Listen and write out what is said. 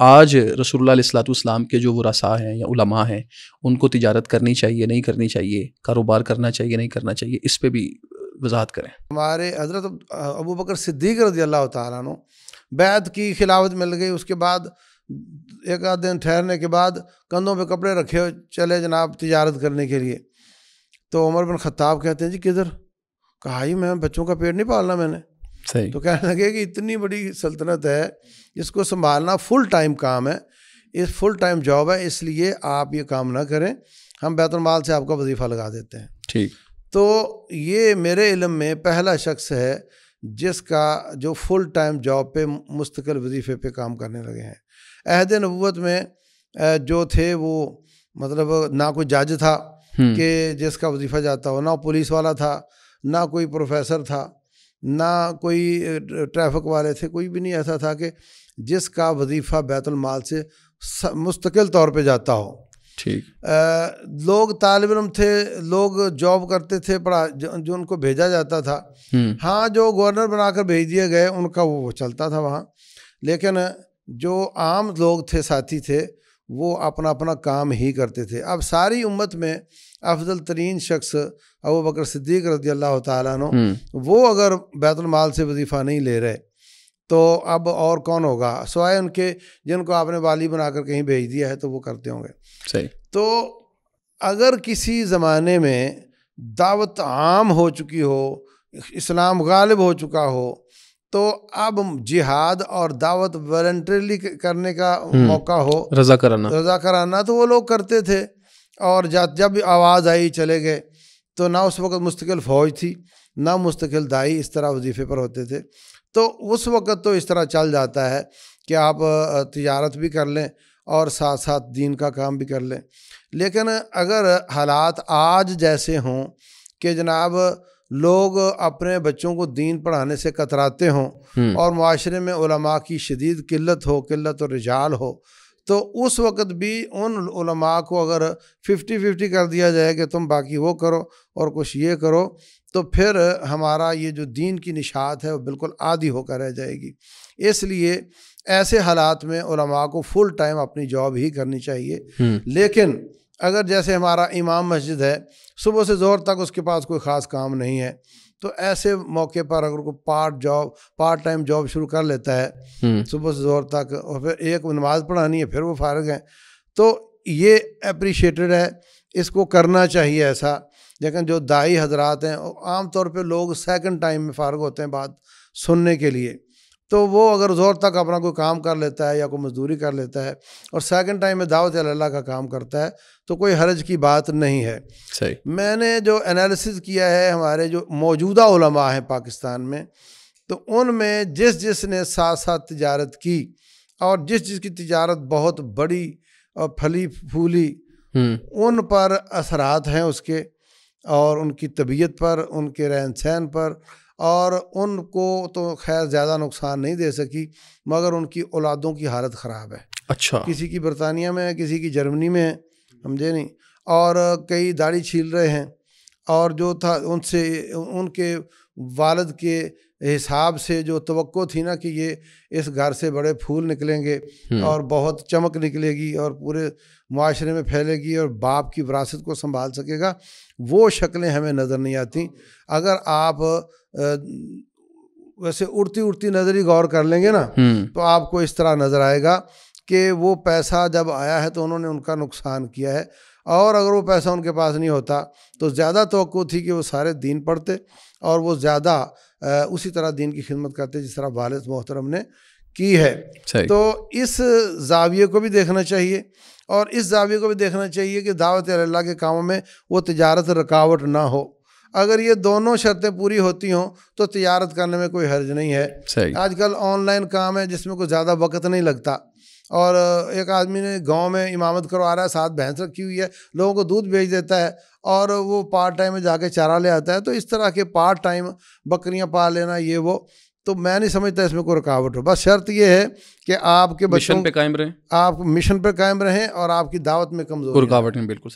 آج رسول اللہ علیہ الصلوۃ والسلام کے جو ورثاء ہیں یا علماء ہیں ان کو تجارت کرنی چاہیے نہیں کرنی چاہیے، کاروبار کرنا چاہیے نہیں کرنا چاہیے، اس پہ بھی وضاحت کریں۔ ہمارے حضرت ابو بکر صدیق رضی اللہ تعالیٰ عنہ بیعت کی، خلافت مل گئی، اس کے بعد ایک آدھ دن ٹھہرنے کے بعد کندھوں پہ کپڑے رکھے چلے جناب تجارت کرنے کے لیے۔ تو عمر بن خطاب کہتے ہیں جی کدھر؟ کہا ہی میں بچوں کا پیٹ نہیں پالنا میں نے۔ صحیح۔ تو کہنے لگے کہ اتنی بڑی سلطنت ہے، اس کو سنبھالنا فل ٹائم کام ہے، اس فل ٹائم جاب ہے، اس لیے آپ یہ کام نہ کریں، ہم بیت المال سے آپ کا وظیفہ لگا دیتے ہیں۔ ٹھیک۔ تو یہ میرے علم میں پہلا شخص ہے جس کا جو فل ٹائم جاب پہ مستقل وظیفے پہ کام کرنے لگے ہیں۔ عہد نبوت میں جو تھے وہ مطلب نہ کوئی جج تھا کہ جس کا وظیفہ جاتا ہو، نہ پولیس والا تھا، نہ کوئی پروفیسر تھا، نہ کوئی ٹریفک والے تھے، کوئی بھی نہیں ایسا تھا کہ جس کا وظیفہ بیت المال سے مستقل طور پہ جاتا ہو۔ ٹھیک۔ لوگ طالب علم تھے، لوگ جاب کرتے تھے، پڑھا جو ان کو بھیجا جاتا تھا، ہاں جو گورنر بنا کر بھیج دیے گئے ان کا وہ چلتا تھا وہاں، لیکن جو عام لوگ تھے، ساتھی تھے، وہ اپنا اپنا کام ہی کرتے تھے۔ اب ساری امت میں افضل ترین شخص ابو بکر صدیق رضی اللہ تعالیٰ عنہ، وہ اگر بیت المال سے وظیفہ نہیں لے رہے تو اب اور کون ہوگا سوائے ان کے جن کو آپ نے والی بنا کر کہیں بھیج دیا ہے تو وہ کرتے ہوں گے۔ صحیح۔ تو اگر کسی زمانے میں دعوت عام ہو چکی ہو، اسلام غالب ہو چکا ہو، تو اب جہاد اور دعوت والنٹریلی کرنے کا موقع ہو، رضا کرانا، تو وہ لوگ کرتے تھے، اور جب آواز آئی چلے گئے۔ تو نہ اس وقت مستقل فوج تھی، نہ مستقل دائی اس طرح وظیفے پر ہوتے تھے، تو اس وقت تو اس طرح چل جاتا ہے کہ آپ تجارت بھی کر لیں اور ساتھ ساتھ دین کا کام بھی کر لیں۔ لیکن اگر حالات آج جیسے ہوں کہ جناب لوگ اپنے بچوں کو دین پڑھانے سے کتراتے ہوں اور معاشرے میں علماء کی شدید قلت ہو، قلت و رجال ہو، تو اس وقت بھی ان علماء کو اگر 50-50 کر دیا جائے کہ تم باقی وہ کرو اور کچھ یہ کرو، تو پھر ہمارا یہ جو دین کی نشاط ہے وہ بالکل آدھی ہو کر رہ جائے گی۔ اس لیے ایسے حالات میں علماء کو فل ٹائم اپنی جاب ہی کرنی چاہیے۔ لیکن اگر جیسے ہمارا امام مسجد ہے، صبح سے ظہر تک اس کے پاس کوئی خاص کام نہیں ہے، تو ایسے موقع پر اگر کوئی پارٹ ٹائم جاب شروع کر لیتا ہے صبح سے ظہر تک، اور پھر ایک نماز پڑھانی ہے، پھر وہ فارغ ہیں، تو یہ اپریشیٹڈ ہے، اس کو کرنا چاہیے ایسا۔ لیکن جو دائی حضرات ہیں، عام طور پہ لوگ سیکنڈ ٹائم میں فارغ ہوتے ہیں بات سننے کے لیے، تو وہ اگر زور تک اپنا کوئی کام کر لیتا ہے یا کوئی مزدوری کر لیتا ہے اور سیکنڈ ٹائم میں دعوت اللہ کا کام کرتا ہے تو کوئی حرج کی بات نہیں ہے۔ صحیح۔ میں نے جو انالیسز کیا ہے ہمارے جو موجودہ علماء ہیں پاکستان میں، تو ان میں جس نے ساتھ ساتھ تجارت کی اور جس کی تجارت بہت بڑی اور پھلی پھولی، ان پر اثرات ہیں اس کے، اور ان کی طبیعت پر، ان کے رہن سہن پر، اور ان کو تو خیر زیادہ نقصان نہیں دے سکی، مگر ان کی اولادوں کی حالت خراب ہے۔ اچھا۔ کسی کی برطانیہ میں ہے، کسی کی جرمنی میں ہے، سمجھے نہیں، اور کئی داڑھی چھیل رہے ہیں، اور جو تھا ان سے ان کے والد کے حساب سے جو توقع تھی نا کہ یہ اس گھر سے بڑے پھول نکلیں گے اور بہت چمک نکلے گی اور پورے معاشرے میں پھیلے گی اور باپ کی وراثت کو سنبھال سکے گا، وہ شکلیں ہمیں نظر نہیں آتی۔ اگر آپ ویسے اڑتی نظر ہی غور کر لیں گے نا تو آپ کو اس طرح نظر آئے گا کہ وہ پیسہ جب آیا ہے تو انہوں نے ان کا نقصان کیا ہے، اور اگر وہ پیسہ ان کے پاس نہیں ہوتا تو زیادہ توقع تھی کہ وہ سارے دین پڑھتے اور وہ زیادہ اسی طرح دین کی خدمت کرتے جس طرح والد محترم نے کی ہے۔ تو اس زاویے کو بھی دیکھنا چاہیے، اور اس زاویے کو بھی دیکھنا چاہیے کہ دعوت اللہ کے کاموں میں وہ تجارت رکاوٹ نہ ہو۔ اگر یہ دونوں شرطیں پوری ہوتی ہوں تو تجارت کرنے میں کوئی حرج نہیں ہے۔ آج کل آن لائن کام ہے جس میں کوئی زیادہ وقت نہیں لگتا، اور ایک آدمی نے گاؤں میں امامت کروا رہا ہے، ساتھ بھینس رکھی ہوئی ہے، لوگوں کو دودھ بھیج دیتا ہے اور وہ پارٹ ٹائم میں جا کے چارہ لے آتا ہے۔ تو اس طرح کے پارٹ ٹائم بکریاں پال لینا، یہ وہ، تو میں نہیں سمجھتا اس میں کوئی رکاوٹ ہو۔ بس شرط یہ ہے کہ آپ کے بچوں مشن پہ قائم رہیں، آپ مشن پہ قائم رہیں اور آپ کی دعوت میں کمزور رکاوٹ نہیں۔ بالکل صحیح۔